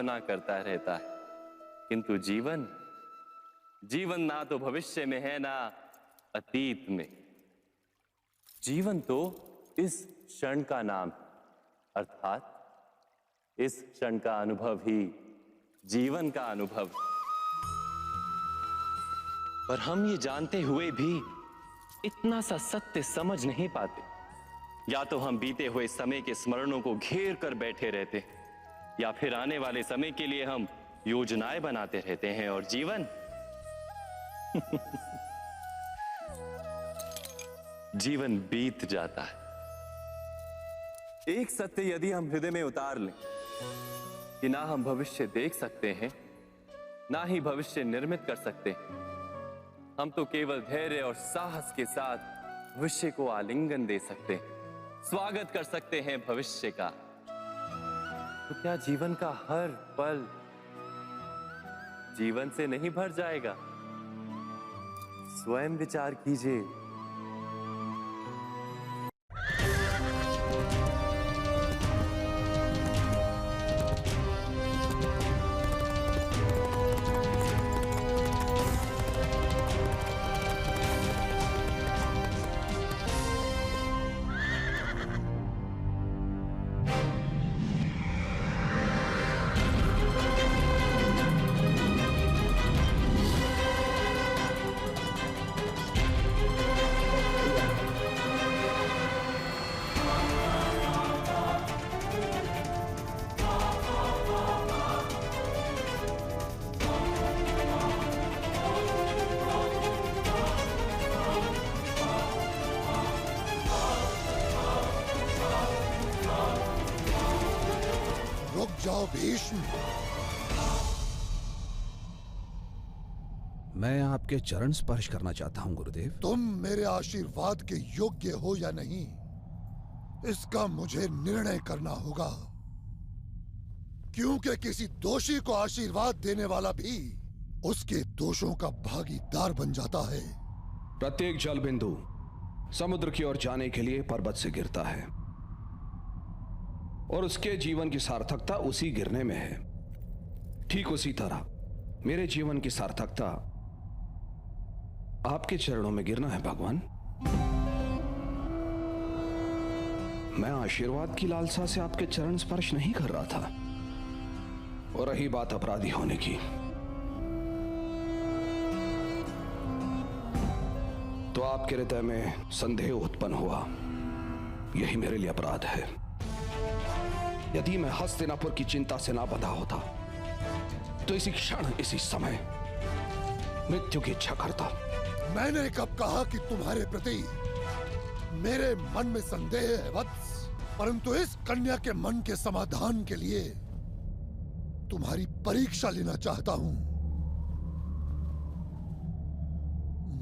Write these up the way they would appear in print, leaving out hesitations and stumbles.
कल्पना करता रहता है, किंतु जीवन जीवन ना तो भविष्य में है ना अतीत में। जीवन तो इस क्षण का नाम, अर्थात इस क्षण का अनुभव ही जीवन का अनुभव। पर हम ये जानते हुए भी इतना सा सत्य समझ नहीं पाते। या तो हम बीते हुए समय के स्मरणों को घेर कर बैठे रहते, या फिर आने वाले समय के लिए हम योजनाएं बनाते रहते हैं, और जीवन जीवन बीत जाता है। एक सत्य यदि हम हृदय में उतार लें कि ना हम भविष्य देख सकते हैं, ना ही भविष्य निर्मित कर सकते हैं, हम तो केवल धैर्य और साहस के साथ भविष्य को आलिंगन दे सकते हैं, स्वागत कर सकते हैं भविष्य का। तो क्या जीवन का हर पल जीवन से नहीं भर जाएगा? स्वयं विचार कीजिए। जाओ भीष्म, मैं आपके चरण स्पर्श करना चाहता हूं गुरुदेव। तुम मेरे आशीर्वाद के योग्य हो या नहीं, इसका मुझे निर्णय करना होगा, क्योंकि किसी दोषी को आशीर्वाद देने वाला भी उसके दोषों का भागीदार बन जाता है। प्रत्येक जल बिंदु समुद्र की ओर जाने के लिए पर्वत से गिरता है, और उसके जीवन की सार्थकता उसी गिरने में है। ठीक उसी तरह मेरे जीवन की सार्थकता आपके चरणों में गिरना है भगवान। मैं आशीर्वाद की लालसा से आपके चरण स्पर्श नहीं कर रहा था। और रही बात अपराधी होने की, तो आपके हृदय में संदेह उत्पन्न हुआ, यही मेरे लिए अपराध है। यदि मैं हस्तिनापुर की चिंता से ना बंधा होता तो इसी क्षण इसी समय मृत्यु की इच्छा करता। मैंने कब कहा कि तुम्हारे प्रति मेरे मन में संदेह है वत्स? परंतु इस कन्या के मन के समाधान के लिए तुम्हारी परीक्षा लेना चाहता हूं।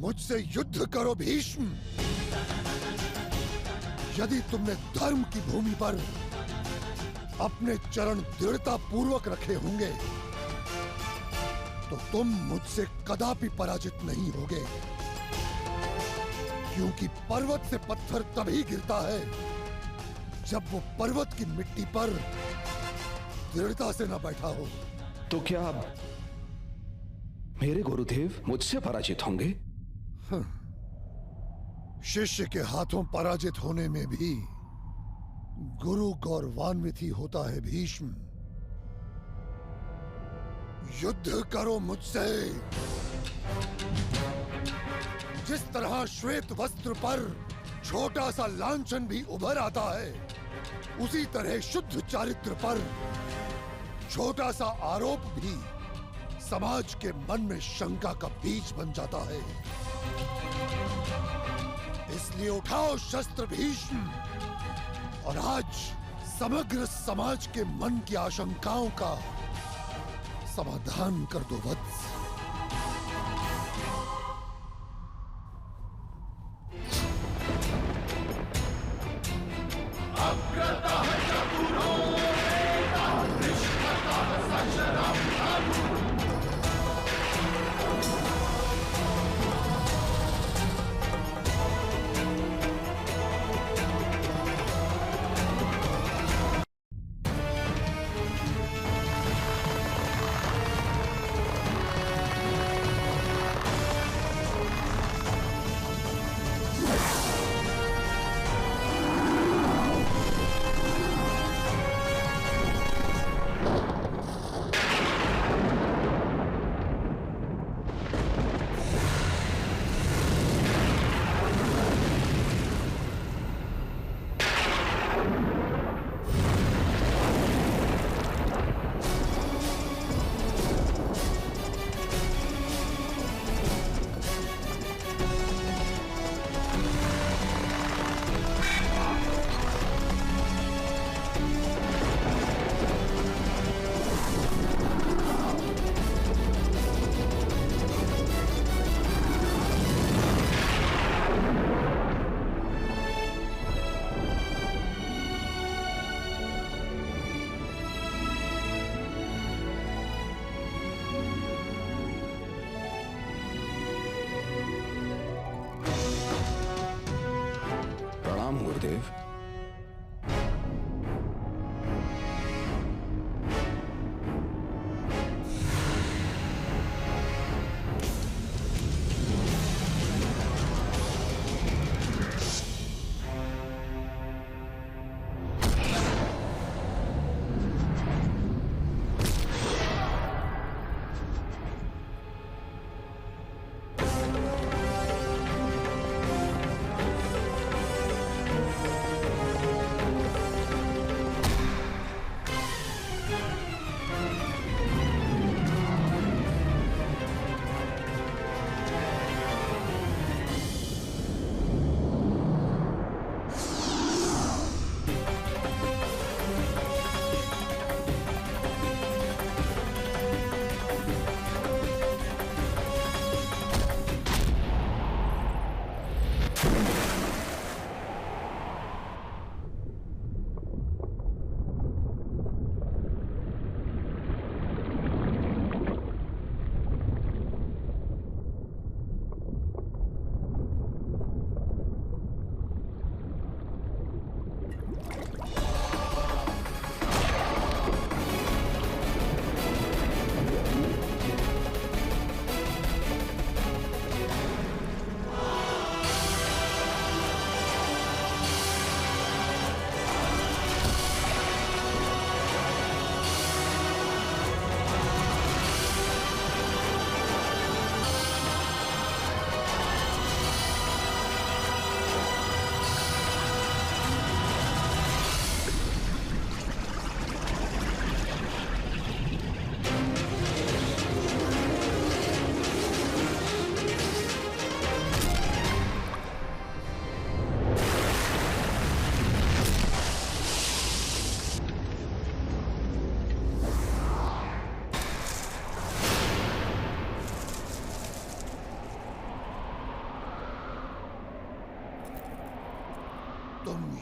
मुझसे युद्ध करो भीष्म। यदि तुमने धर्म की भूमि पर अपने चरण दृढ़ता पूर्वक रखे होंगे तो तुम मुझसे कदापि पराजित नहीं होगे, क्योंकि पर्वत से पत्थर तभी गिरता है जब वो पर्वत की मिट्टी पर दृढ़ता से न बैठा हो। तो क्या अब मेरे गुरुदेव मुझसे पराजित होंगे? शिष्य के हाथों पराजित होने में भी गुरु गौरवान्वित ही होता है भीष्म। युद्ध करो मुझसे। जिस तरह श्वेत वस्त्र पर छोटा सा लांछन भी उभर आता है, उसी तरह शुद्ध चारित्र पर छोटा सा आरोप भी समाज के मन में शंका का बीज बन जाता है। इसलिए उठाओ शस्त्र भीष्म, और आज समग्र समाज के मन की आशंकाओं का समाधान कर दो वत्स।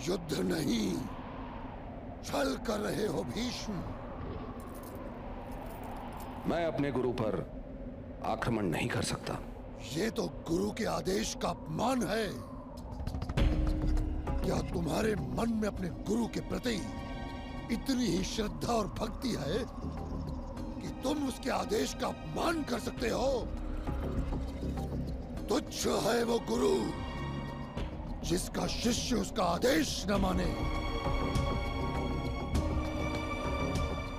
युद्ध नहीं, छल कर रहे हो भीष्म। मैं अपने गुरु पर आक्रमण नहीं कर सकता। ये तो गुरु के आदेश का अपमान है। क्या तुम्हारे मन में अपने गुरु के प्रति इतनी ही श्रद्धा और भक्ति है कि तुम उसके आदेश का अपमान कर सकते हो? तुच्छ है वो गुरु जिसका शिष्य उसका आदेश न माने।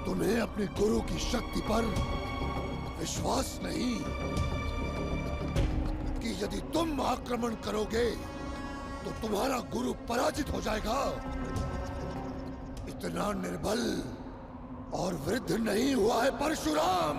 तुम्हें अपने गुरु की शक्ति पर विश्वास नहीं कि यदि तुम आक्रमण करोगे तो तुम्हारा गुरु पराजित हो जाएगा। इतना निर्बल और वृद्ध नहीं हुआ है परशुराम।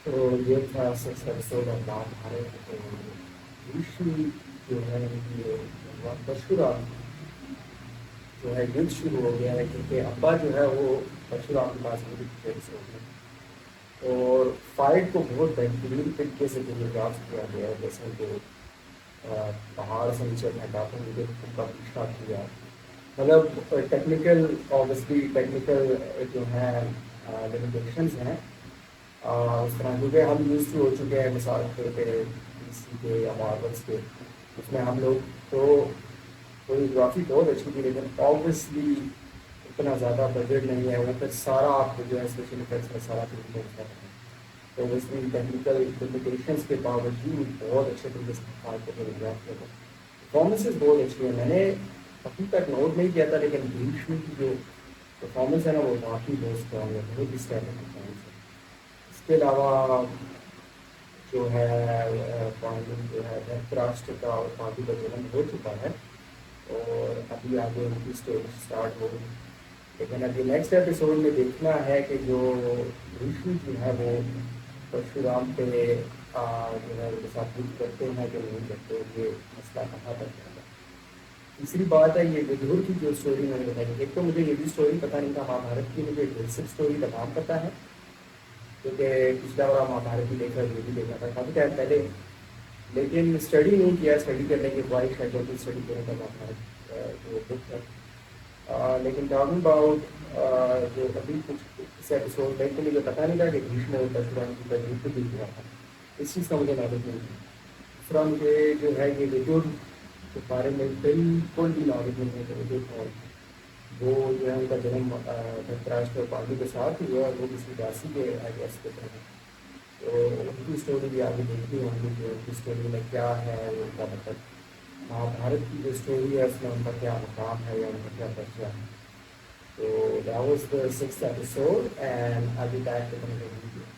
तो ये था सरसों का महाभारत। तो भीष्म जो है ये परशुराम जो है युद्ध शुरू हो गया है, क्योंकि अब्बा जो है वो परशुराम के पास से हो गए और फाइट को बहुत बेहतरीन तरीके से कोरियोग्राफ किया गया है। जैसे कि पहाड़ से नीचे हटाते हुए का पीछा किया, मतलब टेक्निकल ऑब्वियसली टेक्निकल जो है लिमिटेशंस हैं उस तरह, क्योंकि हम यूज हो चुके हैं मिसाल के पीसी के या मार्बल्स के, उसमें हम लोग तो कोरियोग्राफी बहुत अच्छी थी, लेकिन ऑब्वियसली इतना ज़्यादा बजट नहीं है वो, फिर सारा आपको जो है स्पेशल इफेक्ट्स में सारा कुछ मिलता है। तो इसमें टेक्निकल लिमिटेशंस के बावजूद बहुत अच्छे तरीके से फाइट को कोरियोग्राफ किया था। परफॉर्मेंसेज बहुत अच्छी है, मैंने अभी तक नोट नहीं किया था, लेकिन भीष्म की जो परफॉर्मेंस है ना वो काफ़ी बहुत स्ट्रॉन्ग है, बहुत ही स्टैंडर्ड परफॉर्मेंस है। इसके अलावा जो है पांडु जो है धृतराष्ट्र का और पांडु का जन्म हो चुका है और अभी आगे उनकी स्टोरी स्टार्ट होगी, लेकिन अभी नेक्स्ट एपिसोड में देखना है कि जो भीष्म जी है वो परशुराम पे जो है उनके साथ युद्ध करते हैं कि नहीं करते, ये मसला कहाँ तक है। तीसरी बात है ये विदुर की जो स्टोरी मैंने बताई, एक तो मुझे ये भी स्टोरी पता नहीं था महाभारत की, मुझे बेसिक स्टोरी का नाम पता है क्योंकि पिछला बार महाभारत भी देखा ये भी देखा था काफ़ी टाइम पहले, लेकिन स्टडी नहीं किया। स्टडी करने के बाद शायद की स्टडी करने का महाभारत जो बुक है, लेकिन टॉकिंग अबाउट जो अभी कुछ इस एपिसोड में तो मुझे पता नहीं था कि भीष्म और परशुराम की युद्ध भी हुआ था, इस चीज़ का मुझे नॉलेज नहीं था। दूसरा मुझे जो है ये विदुर के बारे में बिल्कुल भी नॉलेज नहीं है। विदुर वो जो है उनका जन्म धृतराष्ट्र और पांडु के साथ हुआ और वो किसी दासी के आइडियाज पे था, तो उनकी स्टोरी भी आगे देखनी होगी कि उनकी स्टोरी में क्या है, उनका मतलब महाभारत की जो स्टोरी है उसमें उनका क्या मुकाम है या उनका क्या दर्जा है। तो that was the 6th episode and I will be back with another video.